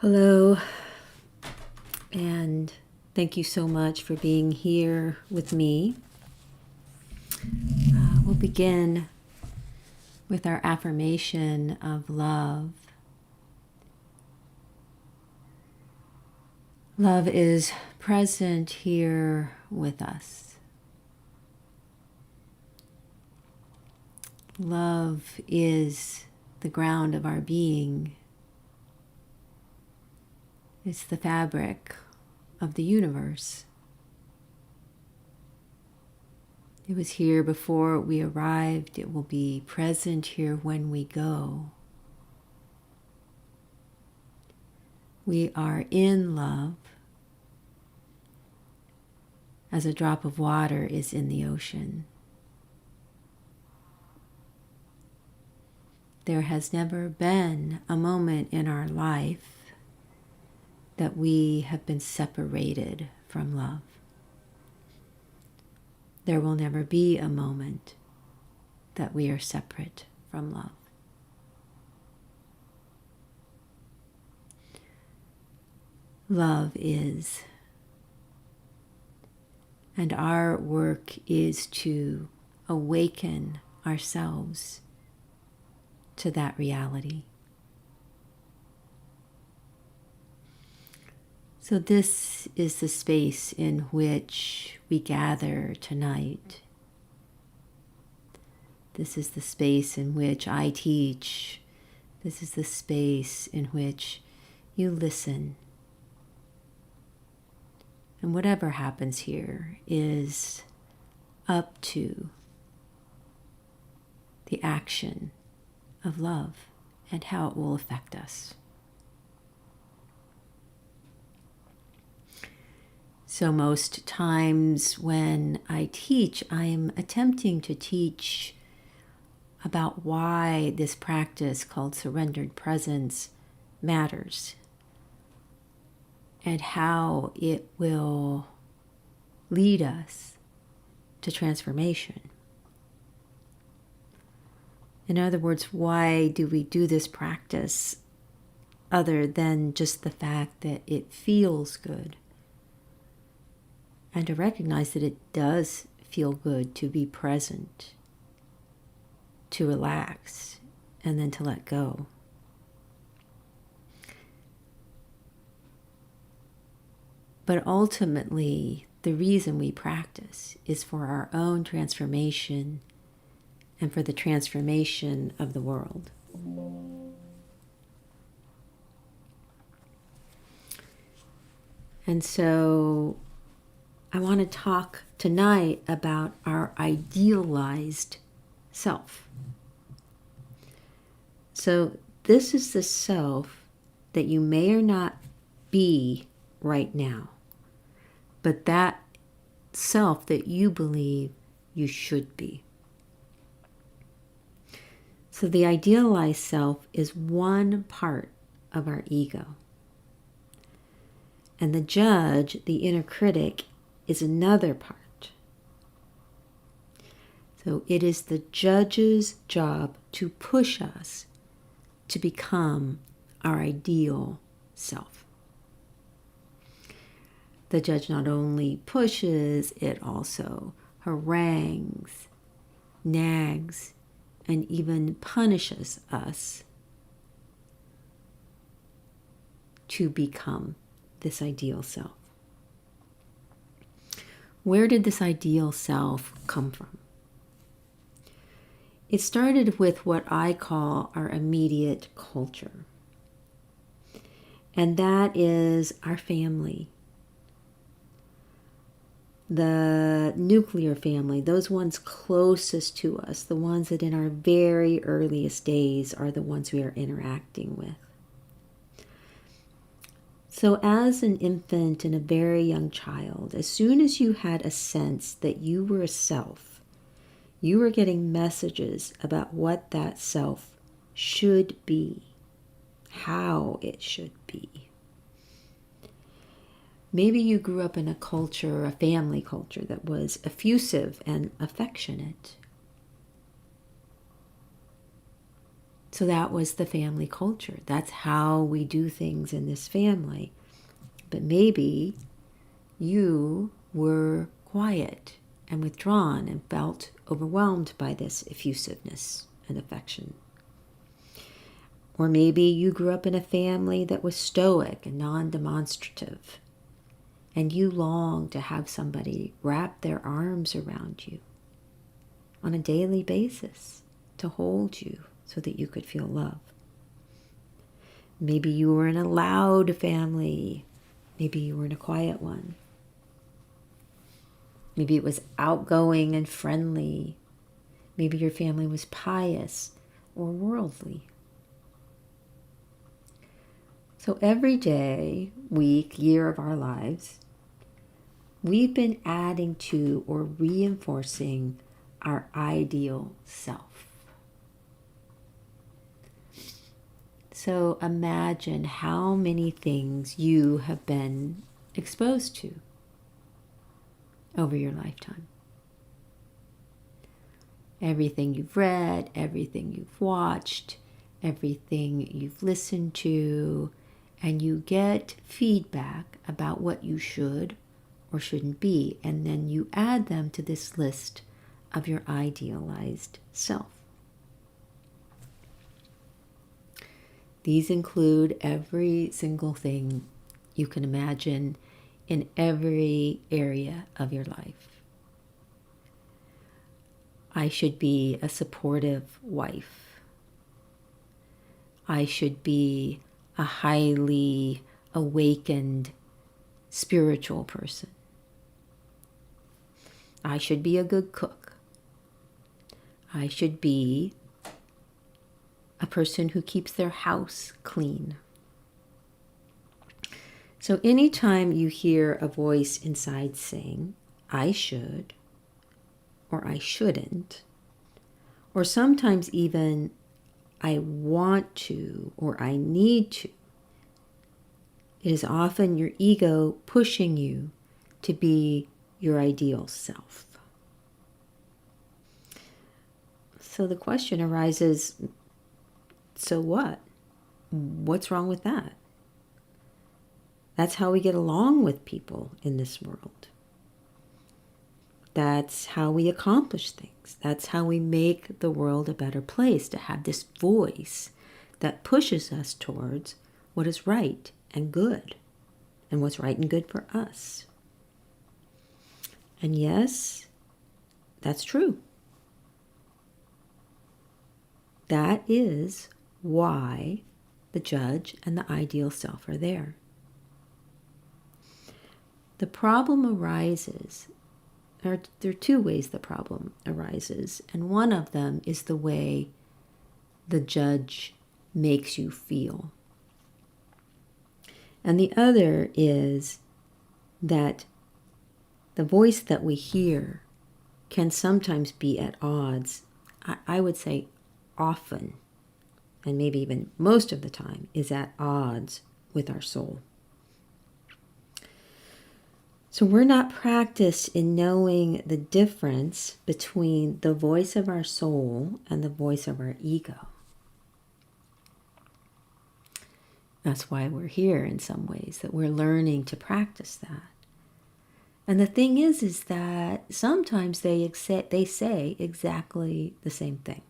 Hello, and thank you so much for being here with me. We'll begin with our affirmation of love. Love is present here with us. Love is the ground of our being. It's the fabric of the universe. It was here before we arrived. It will be present here when we go. We are in love as a drop of water is in the ocean. There has never been a moment in our life that we have been separated from love. There will never be a moment that we are separate from love. Love is, and our work is to awaken ourselves to that reality. So this is the space in which we gather tonight. This is the space in which I teach. This is the space in which you listen. And whatever happens here is up to the action of love and how it will affect us. So most times when I teach, I am attempting to teach about why this practice called surrendered presence matters and how it will lead us to transformation. In other words, why do we do this practice other than just the fact that it feels good? And to recognize that it does feel good to be present, to relax, and then to let go. But ultimately, the reason we practice is for our own transformation and for the transformation of the world. And so I want to talk tonight about our idealized self. So this is the self that you may or not be right now, but that self that you believe you should be. So the idealized self is one part of our ego. And the judge, the inner critic, is another part. So it is the judge's job to push us to become our ideal self. The judge not only pushes, it also harangues, nags, and even punishes us to become this ideal self. Where did this ideal self come from? It started with what I call our immediate culture. And that is our family. The nuclear family, those ones closest to us, the ones that in our very earliest days are the ones we are interacting with. So as an infant and a very young child, as soon as you had a sense that you were a self, you were getting messages about what that self should be, how it should be. Maybe you grew up in a culture, a family culture that was effusive and affectionate. So that was the family culture. That's how we do things in this family. But maybe you were quiet and withdrawn and felt overwhelmed by this effusiveness and affection. Or maybe you grew up in a family that was stoic and non-demonstrative, and you longed to have somebody wrap their arms around you on a daily basis to hold you so that you could feel love. Maybe you were in a loud family. Maybe you were in a quiet one. Maybe it was outgoing and friendly. Maybe your family was pious or worldly. So every day, week, year of our lives, we've been adding to or reinforcing our ideal self. So imagine how many things you have been exposed to over your lifetime. Everything you've read, everything you've watched, everything you've listened to, and you get feedback about what you should or shouldn't be, and then you add them to this list of your idealized self. These include every single thing you can imagine in every area of your life. I should be a supportive wife. I should be a highly awakened spiritual person. I should be a good cook. I should be a person who keeps their house clean. So anytime you hear a voice inside saying, I should, or I shouldn't, or sometimes even I want to, or I need to, it is often your ego pushing you to be your ideal self. So the question arises, so what? What's wrong with that? That's how we get along with people in this world. That's how we accomplish things. That's how we make the world a better place, to have this voice that pushes us towards what is right and good, and what's right and good for us. And yes, that's true. That is why the judge and the ideal self are there. The problem arises, or there are two ways the problem arises, and one of them is the way the judge makes you feel. And the other is that the voice that we hear can sometimes be at odds, I would say often, and maybe even most of the time, is at odds with our soul. So we're not practiced in knowing the difference between the voice of our soul and the voice of our ego. That's why we're here in some ways, that we're learning to practice that. And the thing is that sometimes they say exactly the same thing.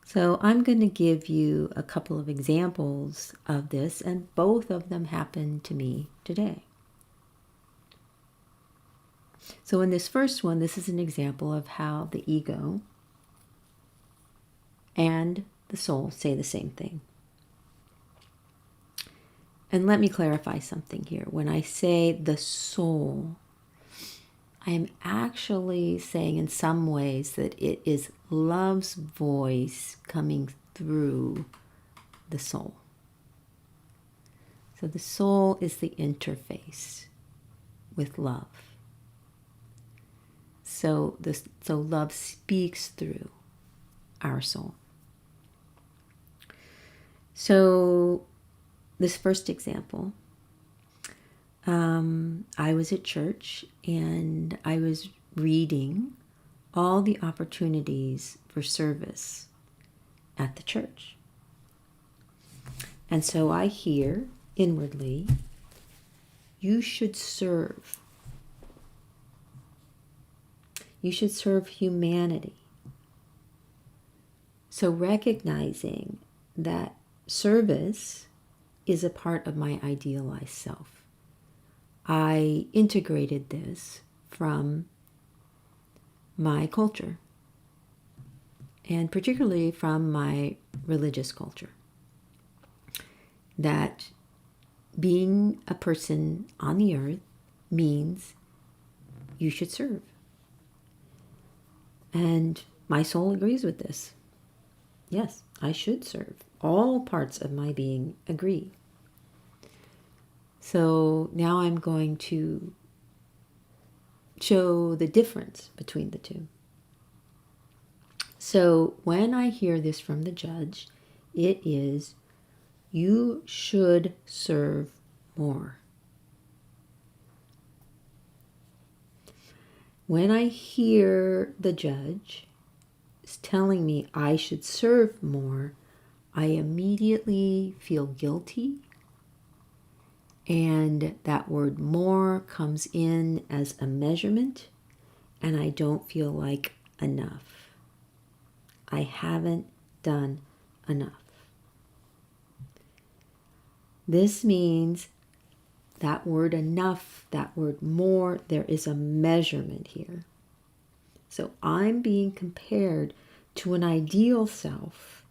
So I'm going to give you a couple of examples of this, and both of them happened to me today. So in this first one, this is an example of how the ego and the soul say the same thing. And let me clarify something here. When I say the soul, I am actually saying in some ways that it is love's voice coming through the soul. So the soul is the interface with love. So love speaks through our soul. So this first example, I was at church and I was reading all the opportunities for service at the church. And so I hear inwardly, you should serve. You should serve humanity. So recognizing that service is a part of my idealized self. I integrated this from my culture, and particularly from my religious culture, that being a person on the earth means you should serve. And my soul agrees with this. Yes, I should serve. All parts of my being agree. So now I'm going to show the difference between the two. So when I hear this from the judge, it is, you should serve more. When I hear the judge is telling me I should serve more, I immediately feel guilty. And that word more comes in as a measurement, and I don't feel like enough. I haven't done enough. This means that word enough, that word more, there is a measurement here. So I'm being compared to an ideal self.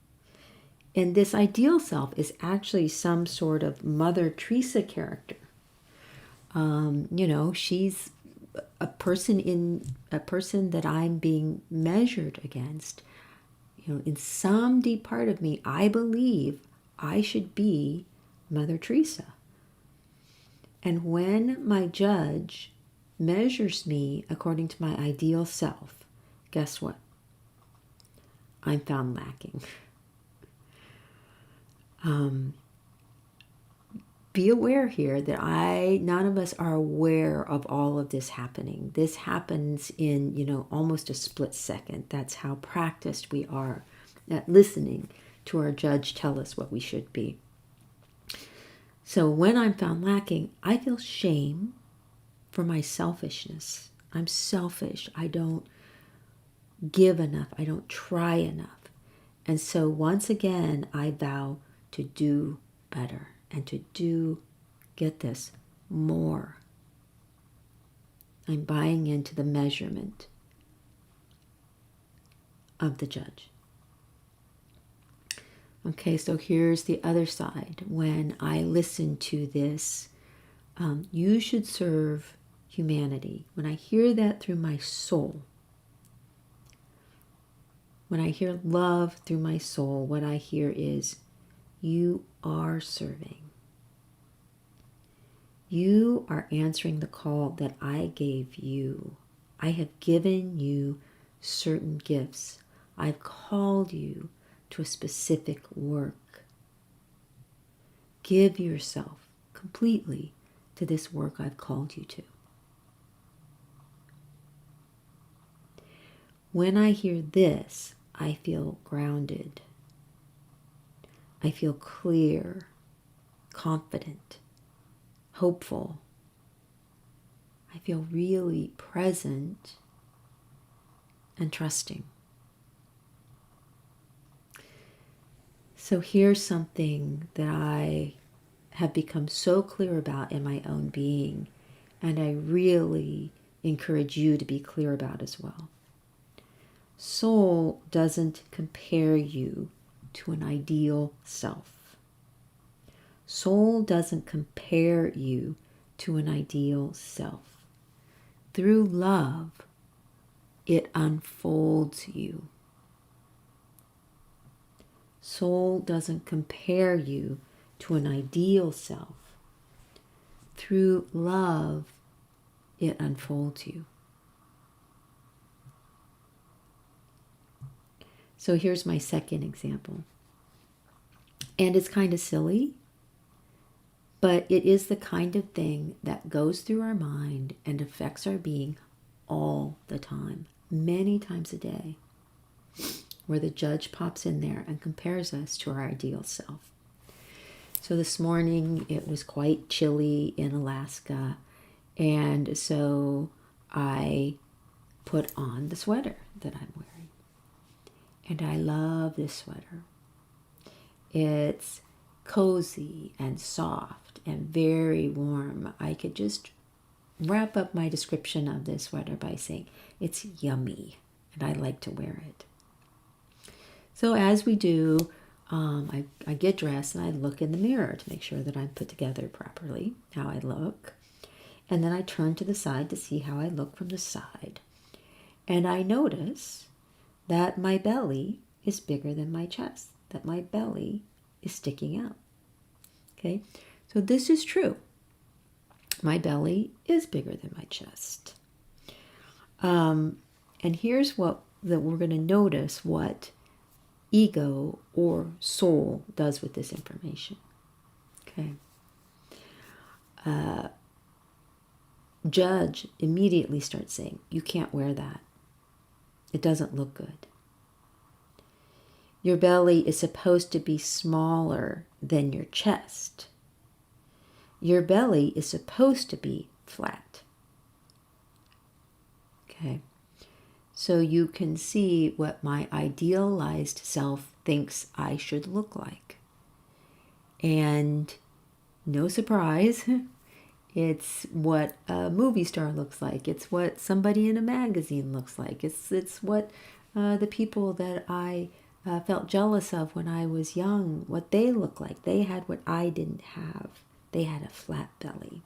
And this ideal self is actually some sort of Mother Teresa character. She's a person that I'm being measured against. In some deep part of me, I believe I should be Mother Teresa. And when my judge measures me according to my ideal self, guess what? I'm found lacking. Be aware here that none of us are aware of all of this happening. This happens in, almost a split second. That's how practiced we are at listening to our judge tell us what we should be. So when I'm found lacking, I feel shame for my selfishness. I'm selfish. I don't give enough. I don't try enough. And so once again, I vow to do better and to do, get this, more. I'm buying into the measurement of the judge. Okay, so here's the other side. When I listen to this, you should serve humanity. When I hear that through my soul, when I hear love through my soul, what I hear is, you are serving. You are answering the call that I gave you. I have given you certain gifts. I've called you to a specific work. Give yourself completely to this work I've called you to. When I hear this, I feel grounded. I feel clear, confident, hopeful. I feel really present and trusting. So here's something that I have become so clear about in my own being, and I really encourage you to be clear about as well. Soul doesn't compare you to an ideal self. Soul doesn't compare you to an ideal self. Through love, it unfolds you. Soul doesn't compare you to an ideal self. Through love, it unfolds you. So here's my second example. And it's kind of silly, but it is the kind of thing that goes through our mind and affects our being all the time, many times a day. where the judge pops in there and compares us to our ideal self. So this morning it was quite chilly in Alaska, and so I put on the sweater that I'm wearing. And I love this sweater. It's cozy and soft and very warm. I could just wrap up my description of this sweater by saying it's yummy, and I like to wear it. So as we do, I get dressed and I look in the mirror to make sure that I'm put together properly, how I look. And then I turn to the side to see how I look from the side. And I notice that my belly is bigger than my chest, that my belly is sticking out. Okay, so this is true. My belly is bigger than my chest. And here's what that we're going to notice what ego or soul does with this information. Okay. Judge immediately starts saying, you can't wear that. It doesn't look good. Your belly is supposed to be smaller than your chest. Your belly is supposed to be flat. Okay. So you can see what my idealized self thinks I should look like. And no surprise, it's what a movie star looks like. It's what somebody in a magazine looks like. It's what the people that I felt jealous of when I was young, what they look like. They had what I didn't have. They had a flat belly.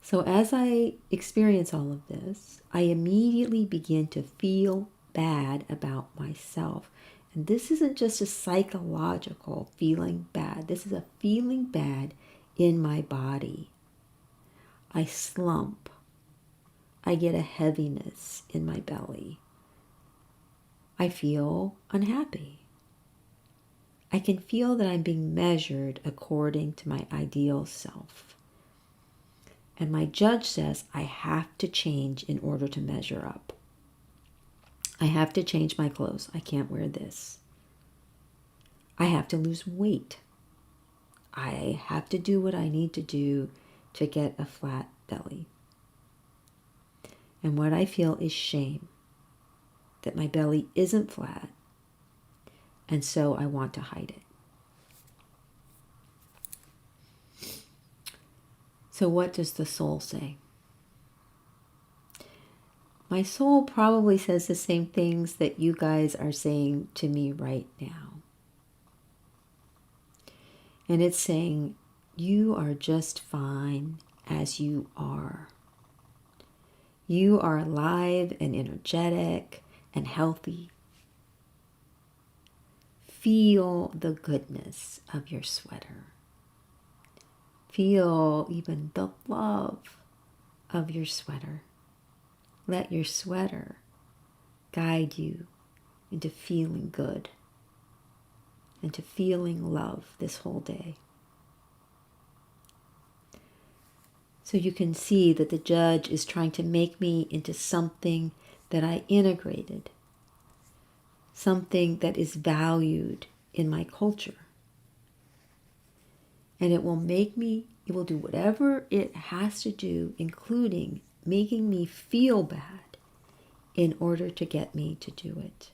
So as I experience all of this, I immediately begin to feel bad about myself. And this isn't just a psychological feeling bad. This is a feeling bad in my body. I slump. I get a heaviness in my belly. I feel unhappy. I can feel that I'm being measured according to my ideal self. And my judge says I have to change in order to measure up. I have to change my clothes. I can't wear this. I have to lose weight. I have to do what I need to do to get a flat belly. And what I feel is shame that my belly isn't flat, and so I want to hide it. So what does the soul say? My soul probably says the same things that you guys are saying to me right now. And it's saying, you are just fine as you are. You are alive and energetic and healthy. Feel the goodness of your sweater. Feel even the love of your sweater. Let your sweater guide you into feeling good and to feeling love this whole day. So you can see that the judge is trying to make me into something that I integrated, something that is valued in my culture. And it will do whatever it has to do, including making me feel bad in order to get me to do it.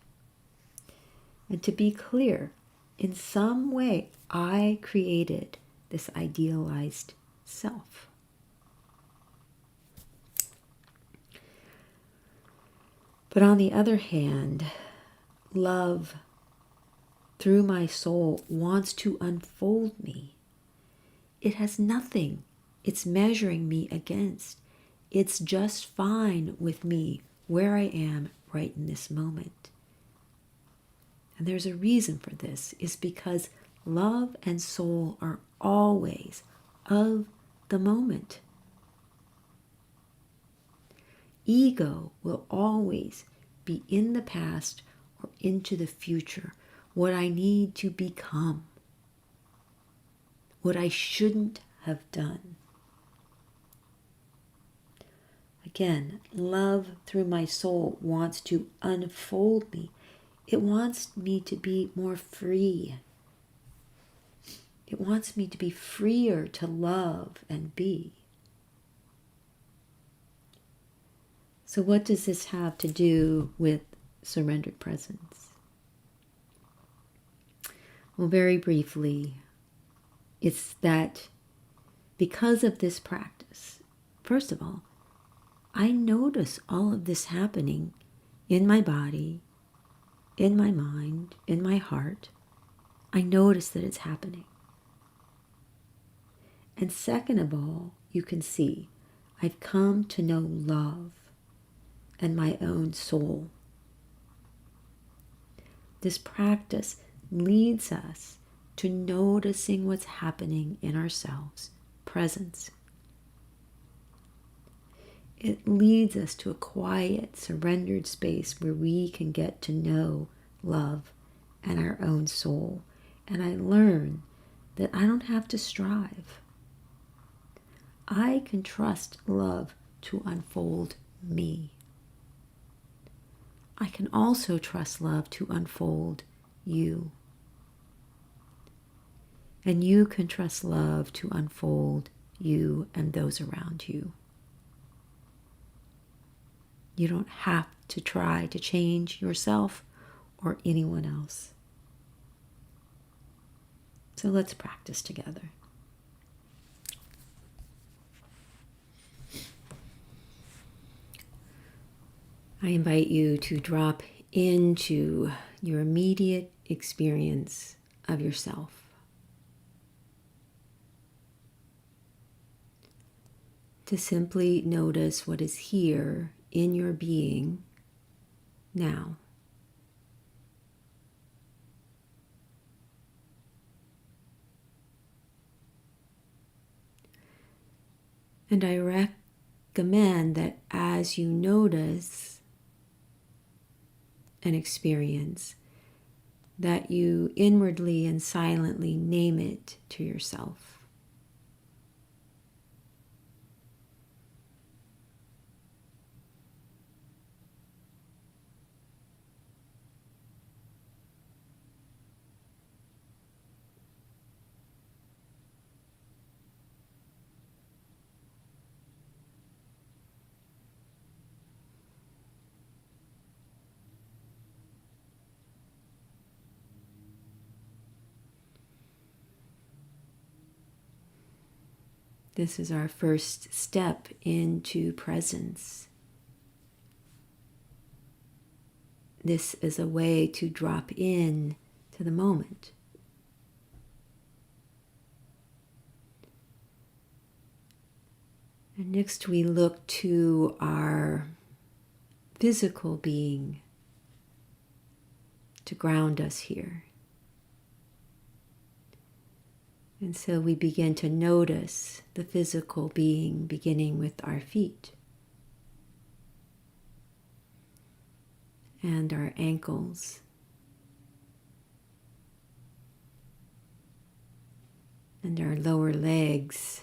And to be clear, in some way, I created this idealized self. But on the other hand, love through my soul wants to unfold me. It has nothing it's measuring me against. It's just fine with me where I am right in this moment. And there's a reason for this, is because love and soul are always of the moment. Ego will always be in the past or into the future, what I need to become, what I shouldn't have done. Again, love through my soul wants to unfold me. It wants me to be more free. It wants me to be freer to love and be. So what does this have to do with surrendered presence? Well, very briefly, it's that because of this practice, first of all, I notice all of this happening in my body, in my mind, in my heart. I notice that it's happening. And second of all, you can see I've come to know love and my own soul. This practice leads us to noticing what's happening in ourselves, presence. It leads us to a quiet, surrendered space where we can get to know love and our own soul. And I learn that I don't have to strive. I can trust love to unfold me. I can also trust love to unfold you. And you can trust love to unfold you and those around you. You don't have to try to change yourself or anyone else. So let's practice together. I invite you to drop into your immediate experience of yourself. To simply notice what is here in your being now. And I recommend that as you notice an experience, that you inwardly and silently name it to yourself. This is our first step into presence. This is a way to drop in to the moment. And next we look to our physical being to ground us here. And so we begin to notice the physical being beginning with our feet and our ankles and our lower legs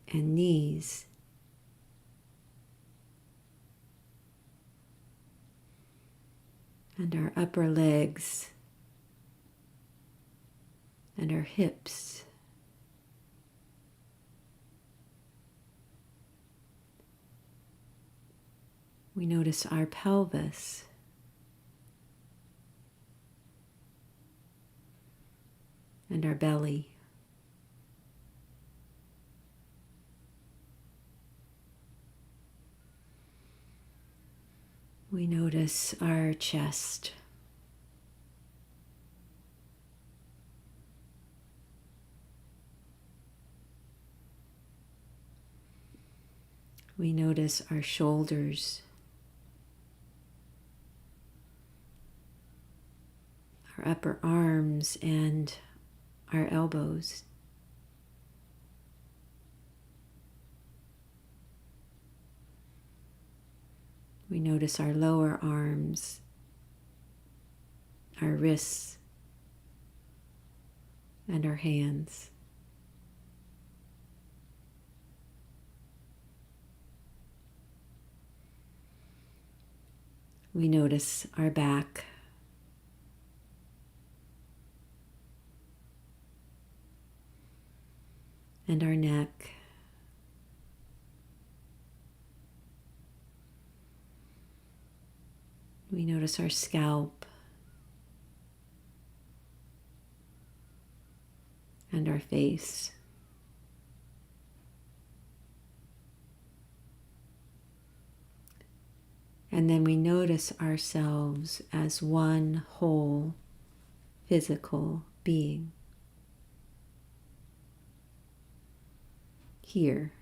and knees and our upper legs and our hips. We notice our pelvis and our belly. We notice our chest. We notice our shoulders, our upper arms, and our elbows. We notice our lower arms, our wrists, and our hands. We notice our back and our neck. We notice our scalp and our face. And then we notice ourselves as one whole physical being here.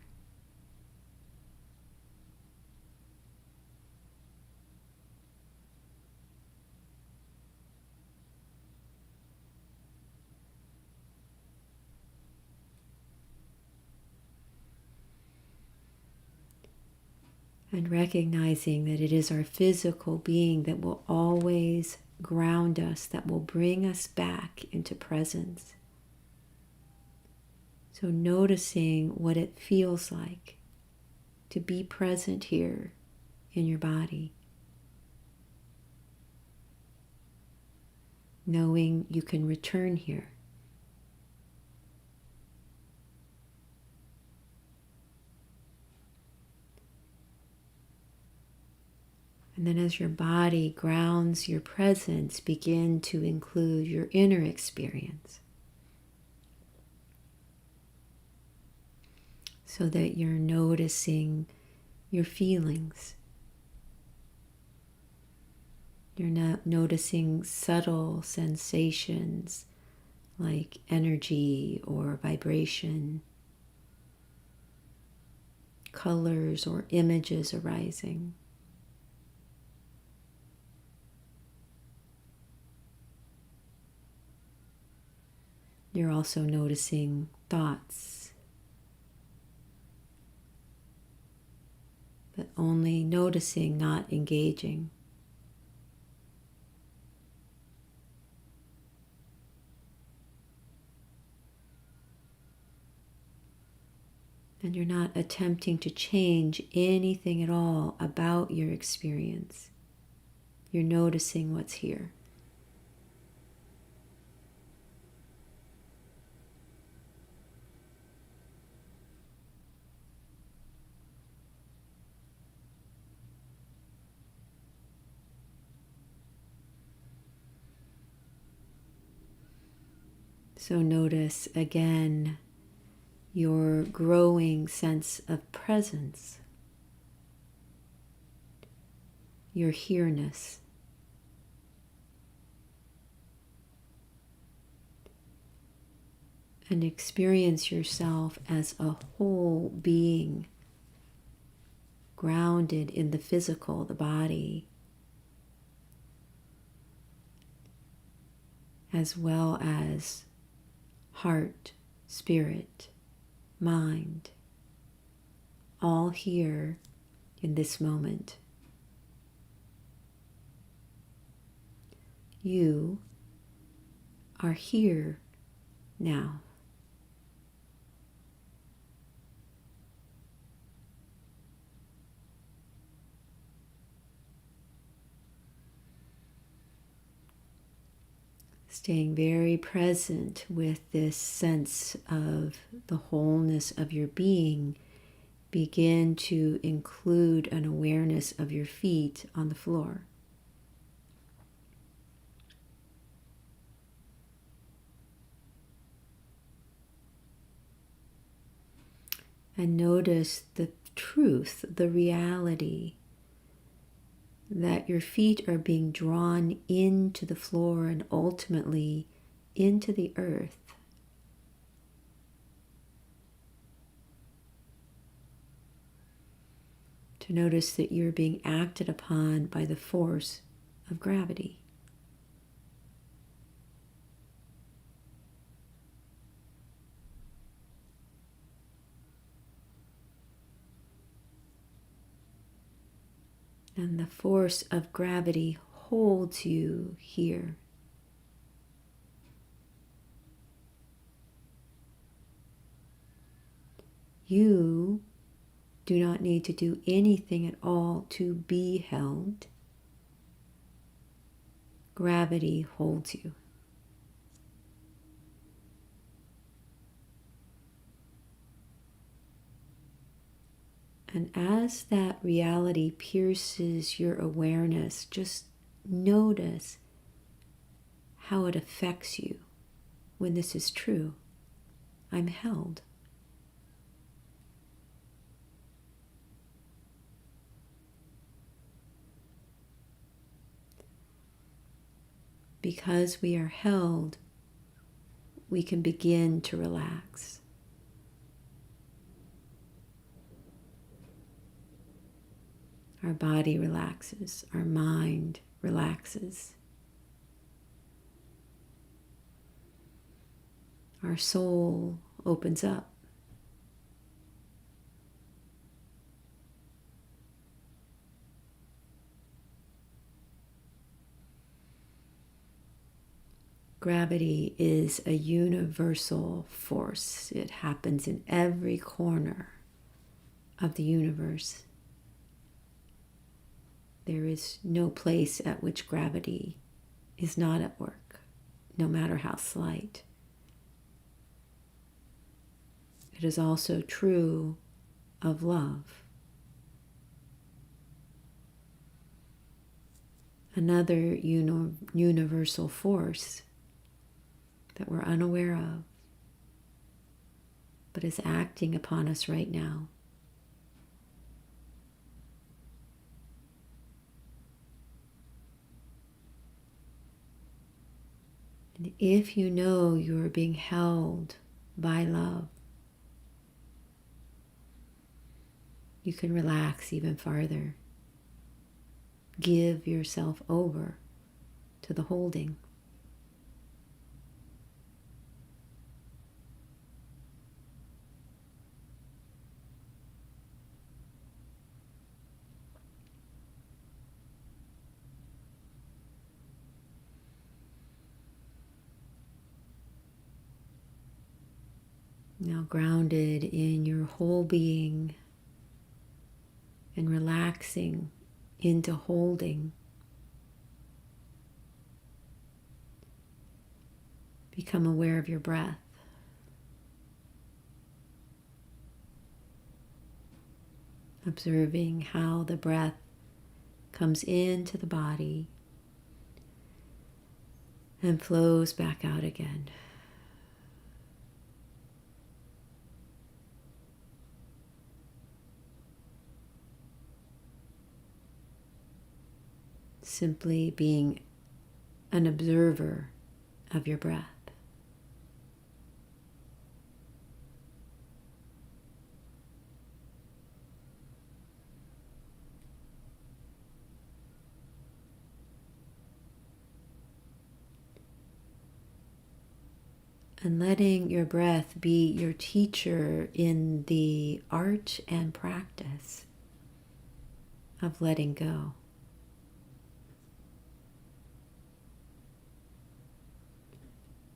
And recognizing that it is our physical being that will always ground us, that will bring us back into presence. So noticing what it feels like to be present here in your body. Knowing you can return here. And then as your body grounds your presence, begin to include your inner experience. So that you're noticing your feelings. You're not noticing subtle sensations like energy or vibration, colors or images arising. You're also noticing thoughts, but only noticing, not engaging. And you're not attempting to change anything at all about your experience. You're noticing what's here. So notice again your growing sense of presence, your here-ness. And experience yourself as a whole being, grounded in the physical, the body, as well as heart, spirit, mind, all here in this moment. You are here now. Staying very present with this sense of the wholeness of your being, begin to include an awareness of your feet on the floor. And notice the truth, the reality that your feet are being drawn into the floor and ultimately into the earth. To notice that you're being acted upon by the force of gravity. And the force of gravity holds you here. You do not need to do anything at all to be held. Gravity holds you. And as that reality pierces your awareness, just notice how it affects you when this is true. I'm held. Because we are held, we can begin to relax. Our body relaxes, our mind relaxes. Our soul opens up. Gravity is a universal force. It happens in every corner of the universe. There is no place at which gravity is not at work, no matter how slight. It is also true of love. Another universal force that we're unaware of, but is acting upon us right now. And if you know you are being held by love, you can relax even farther. Give yourself over to the holding. Now grounded in your whole being and relaxing into holding, become aware of your breath. Observing how the breath comes into the body and flows back out again. Simply being an observer of your breath. And letting your breath be your teacher in the art and practice of letting go.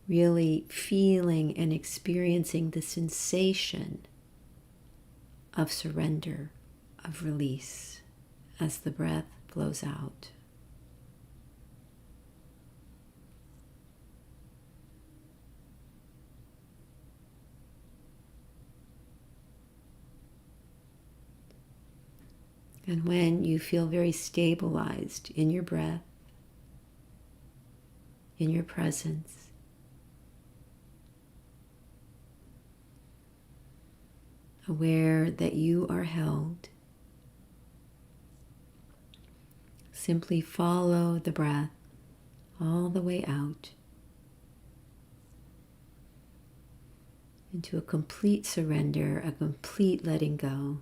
Really feeling and experiencing the sensation of surrender, of release, as the breath flows out. And when you feel very stabilized in your breath, in your presence, aware that you are held, simply follow the breath all the way out into a complete surrender, a complete letting go.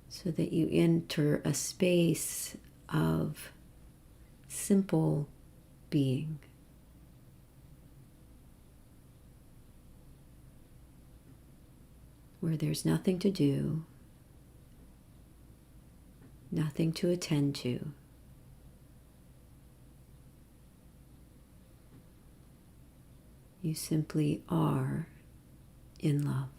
So that you enter a space of simple being. Where there's nothing to do, nothing to attend to. You simply are in love.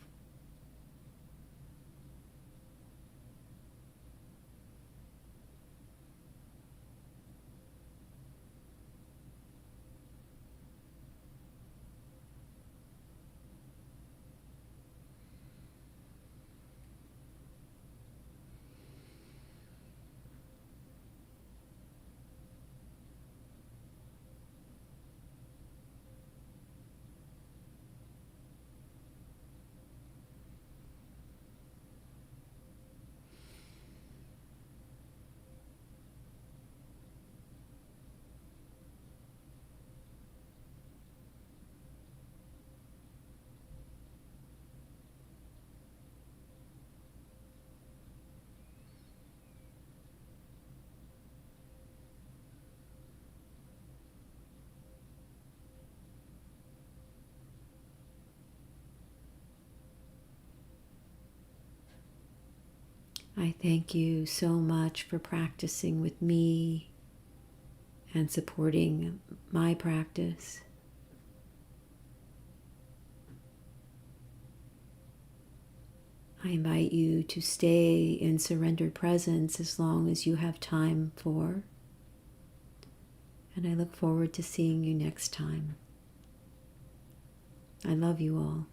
I thank you so much for practicing with me and supporting my practice. I invite you to stay in surrendered presence as long as you have time for, and I look forward to seeing you next time. I love you all.